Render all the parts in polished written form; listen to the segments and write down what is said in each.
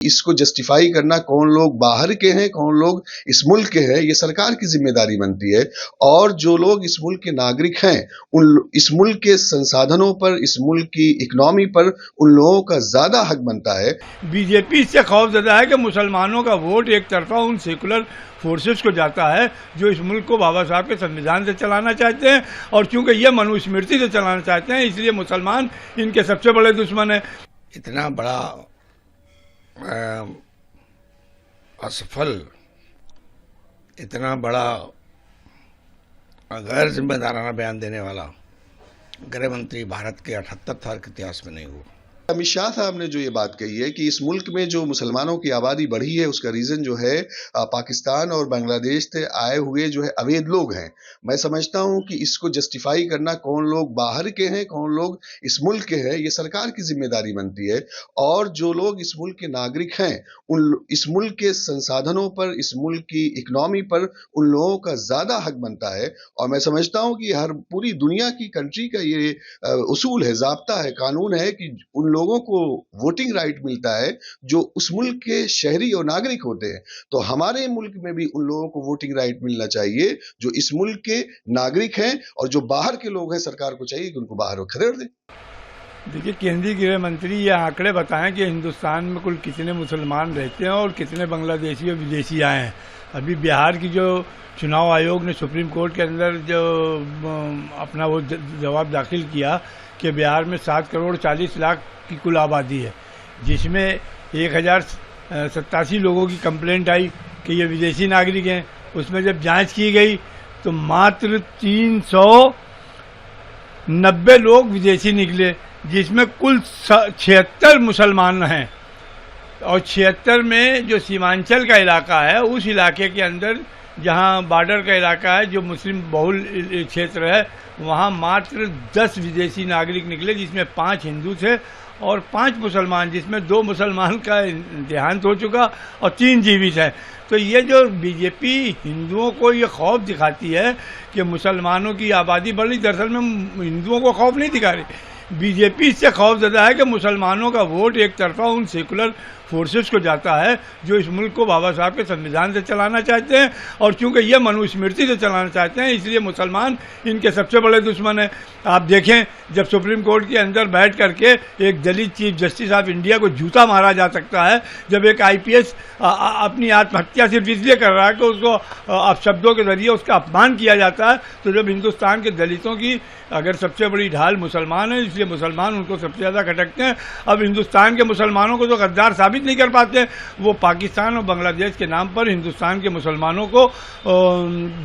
इसको जस्टिफाई करना कौन लोग बाहर के हैं, कौन लोग इस मुल्क के हैं, ये सरकार की जिम्मेदारी बनती है। और जो लोग इस मुल्क के नागरिक हैं, इस मुल्क के संसाधनों पर, इस मुल्क की इकोनॉमी पर उन लोगों का ज्यादा हक बनता है। बीजेपी से खौफजदा है कि मुसलमानों का वोट एक तरफा उन सेकुलर फोर्सेस को जाता है जो इस मुल्क को बाबा साहब के संविधान से चलाना चाहते हैं, और चूंकि ये मनुस्मृति से चलाना चाहते हैं, इसलिए मुसलमान इनके सबसे बड़े दुश्मन है। इतना बड़ा असफल, इतना बड़ा गैर जिम्मेदाराना बयान देने वाला गृह मंत्री भारत के 78 साल के इतिहास में नहीं हुआ। अमित शाह साहब ने जो ये बात कही है कि इस मुल्क में जो मुसलमानों की आबादी बढ़ी है, उसका रीजन जो है पाकिस्तान और बांग्लादेश से आए हुए जो है अवैध लोग हैं। मैं समझता हूं कि इसको जस्टिफाई करना कौन लोग बाहर के हैं, कौन लोग इस मुल्क के हैं, ये सरकार की जिम्मेदारी बनती है। और जो लोग इस मुल्क के नागरिक हैं, इस मुल्क के संसाधनों पर, इस मुल्क की इकोनॉमी पर उन लोगों का ज्यादा हक बनता है। और मैं समझता हूं कि हर पूरी दुनिया की कंट्री का ये उसूल है, ज़ाब्ता है, कानून है कि उन लोगों को वोटिंग राइट मिलता है जो उस मुल्क के शहरी और नागरिक होते हैं। तो हमारे मुल्क में भी उन लोगों को वोटिंग राइट मिलना चाहिए जो इस मुल्क के नागरिक हैं, और जो बाहर के लोग हैं, सरकार को चाहिए कि उनको बाहर खदेड़ दें। देखिए, केंद्रीय गृह मंत्री ये आंकड़े बताएं कि हिंदुस्तान में कुल कितने मुसलमान रहते हैं और कितने बांग्लादेशी और विदेशी आए हैं। अभी बिहार की जो चुनाव आयोग ने सुप्रीम कोर्ट के अंदर जो अपना वो जवाब दाखिल किया कि बिहार में 7 करोड़ 40 लाख की कुल आबादी है, जिसमें 1087 लोगों की कंप्लेंट आई कि ये विदेशी नागरिक हैं। उसमें जब जांच की गई तो मात्र 390 लोग विदेशी निकले, जिसमें कुल 76 मुसलमान हैं। और 76 में जो सीमांचल का इलाका है, उस इलाके के अंदर जहां बॉर्डर का इलाका है, जो मुस्लिम बहुल क्षेत्र है, वहां मात्र 10 विदेशी नागरिक निकले, जिसमें 5 हिंदू थे और 5 मुसलमान, जिसमें 2 मुसलमान का देहांत हो चुका और 3 जीवित है। तो ये जो बीजेपी हिंदुओं को ये खौफ दिखाती है कि मुसलमानों की आबादी बढ़ी, दरअसल में हिंदुओं को खौफ नहीं दिखा रही। बीजेपी इससे खौफजदा है कि मुसलमानों का वोट एक तरफा उन सेकुलर फोर्सेस को जाता है जो इस मुल्क को बाबा साहब के संविधान से चलाना चाहते हैं, और चूंकि ये मनुस्मृति से चलाना चाहते हैं, इसलिए मुसलमान इनके सबसे बड़े दुश्मन है। आप देखें, जब सुप्रीम कोर्ट के अंदर बैठ करके एक दलित चीफ जस्टिस ऑफ इंडिया को जूता मारा जा सकता है, जब एक IPS अपनी आत्महत्या सिर्फ इसलिए कर रहा है कि उसको अपशब्दों के जरिए उसका अपमान किया जाता है, तो जब हिंदुस्तान के दलितों की अगर सबसे बड़ी ढाल मुसलमान है, इसलिए मुसलमान उनको सबसे ज़्यादा खटकते हैं। अब हिंदुस्तान के मुसलमानों को तो गद्दार साबित नहीं कर पाते, वो पाकिस्तान और बांग्लादेश के नाम पर हिंदुस्तान के मुसलमानों को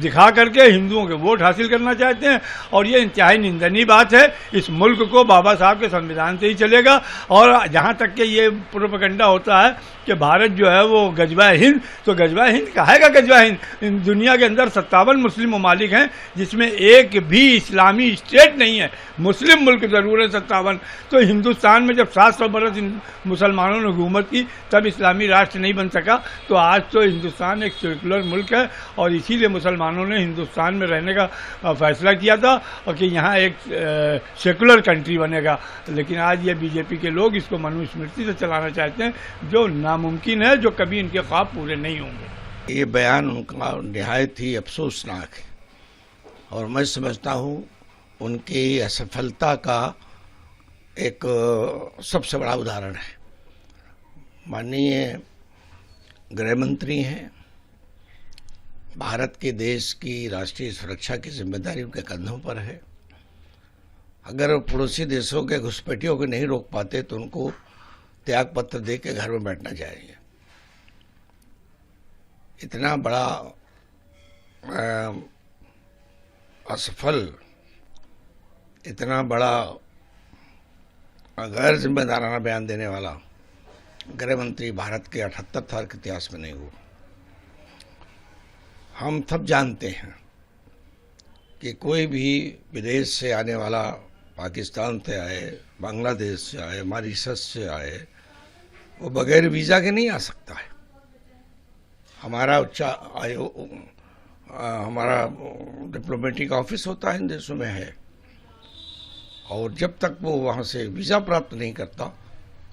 दिखा करके हिंदुओं के वोट हासिल करना चाहते हैं। और ये इंतहाई निंदनीय बात है। इस मुल्क को बाबा साहब के संविधान से ही चलेगा। और जहाँ तक कि ये प्रोपेगेंडा होता है कि भारत जो है वो गजवा हिंद, तो गजवा हिंद कहेगा गजवा हिंद। दुनिया के अंदर 57 मुस्लिम ममालिक हैं, जिसमें एक भी इस्लामी स्टेट नहीं है। मुस्लिम मुल्क जरूर है 57। तो हिंदुस्तान में जब 700 बरस मुसलमानों ने हुकूमत की, तब इस्लामी राष्ट्र नहीं बन सका। तो आज तो हिंदुस्तान एक सेकुलर मुल्क है, और इसीलिए मुसलमानों ने हिंदुस्तान में रहने का फैसला किया था और कि यहाँ एक सेकुलर कंट्री बनेगा। लेकिन आज ये बीजेपी के लोग इसको मनुस्मृति से चलाना चाहते हैं, जो नामुमकिन है, जो कभी इनके ख्वाब पूरे नहीं होंगे। ये बयान उनका निहायत ही अफसोसनाक है, और मैं समझता हूँ उनकी असफलता का एक सबसे बड़ा उदाहरण है। माननीय गृह मंत्री हैं, भारत के देश की राष्ट्रीय सुरक्षा की जिम्मेदारी उनके कंधों पर है। अगर पड़ोसी देशों के घुसपैठियों को नहीं रोक पाते तो उनको त्याग पत्र दे के घर में बैठना चाहिए। इतना बड़ा असफल, इतना बड़ा गैर जिम्मेदाराना बयान देने वाला गृह मंत्री भारत के 78 साल के इतिहास में नहीं हुआ। हम सब जानते हैं कि कोई भी विदेश से आने वाला, पाकिस्तान से आए, बांग्लादेश से आए, मॉरिशस से आए, वो बगैर वीज़ा के नहीं आ सकता है। हमारा हमारा डिप्लोमेटिक ऑफिस होता है इन देशों में है, और जब तक वो वहाँ से वीज़ा प्राप्त नहीं करता,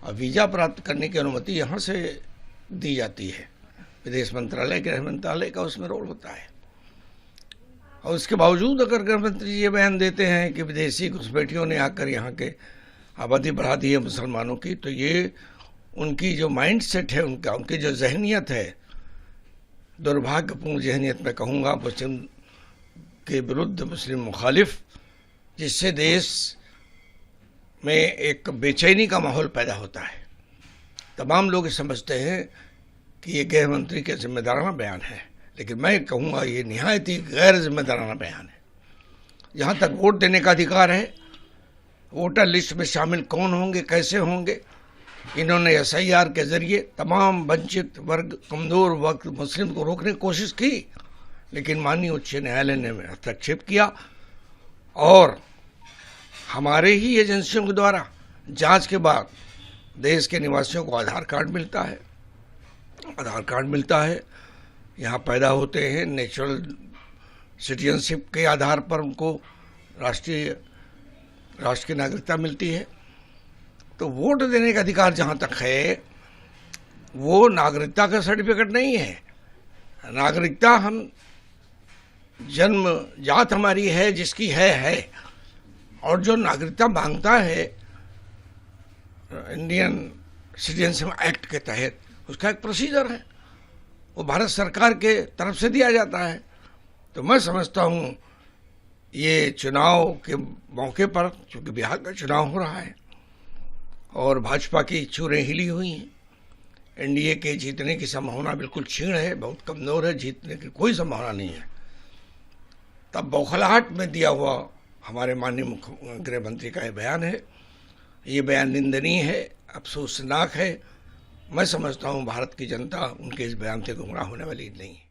और वीज़ा प्राप्त करने की अनुमति यहाँ से दी जाती है। विदेश मंत्रालय, गृह मंत्रालय का उसमें रोल होता है। और उसके बावजूद अगर गृह मंत्री ये बयान देते हैं कि विदेशी घुसपैठियों ने आकर यहाँ के आबादी बढ़ा दी है मुसलमानों की, तो ये उनकी जो माइंड सेट है, उनकी जो जहनीत है, दुर्भाग्यपूर्ण जहनीत मैं कहूँगा, मुस्लिम के विरुद्ध, मुस्लिम मुखालिफ, जिससे देश में एक बेचैनी का माहौल पैदा होता है। तमाम लोग समझते हैं कि ये गृह मंत्री का जिम्मेदाराना बयान है, लेकिन मैं कहूँगा ये निहायत ही गैर जिम्मेदाराना बयान है। जहाँ तक वोट देने का अधिकार है, वोटर लिस्ट में शामिल कौन होंगे, कैसे होंगे, इन्होंने SIR के जरिए तमाम वंचित वर्ग, कमज़ोर वर्ग मुस्लिम को रोकने की कोशिश की, लेकिन माननीय उच्च न्यायालय ने हस्तक्षेप किया और हमारे ही एजेंसियों के द्वारा जांच के बाद देश के निवासियों को आधार कार्ड मिलता है, यहाँ पैदा होते हैं, नेचुरल सिटीजनशिप के आधार पर उनको राष्ट्र की नागरिकता मिलती है। तो वोट देने का अधिकार जहाँ तक है, वो नागरिकता का सर्टिफिकेट नहीं है। नागरिकता हम जन्म जात हमारी है, जिसकी है। और जो नागरिकता मांगता है इंडियन सिटीजनशिप एक्ट के तहत, उसका एक प्रोसीजर है, वो भारत सरकार के तरफ से दिया जाता है। तो मैं समझता हूँ ये चुनाव के मौके पर, चूँकि बिहार का चुनाव हो रहा है और भाजपा की चूरें हिली हुई हैं, NDA के जीतने की संभावना बिल्कुल क्षीण है, बहुत कमज़ोर है, जीतने की कोई संभावना नहीं है। तब बौखलाहट में दिया हुआ हमारे माननीय गृह मंत्री का ये बयान है। ये बयान निंदनीय है, अफसोसनाक है। मैं समझता हूँ भारत की जनता उनके इस बयान से गुमराह होने वाली नहीं है।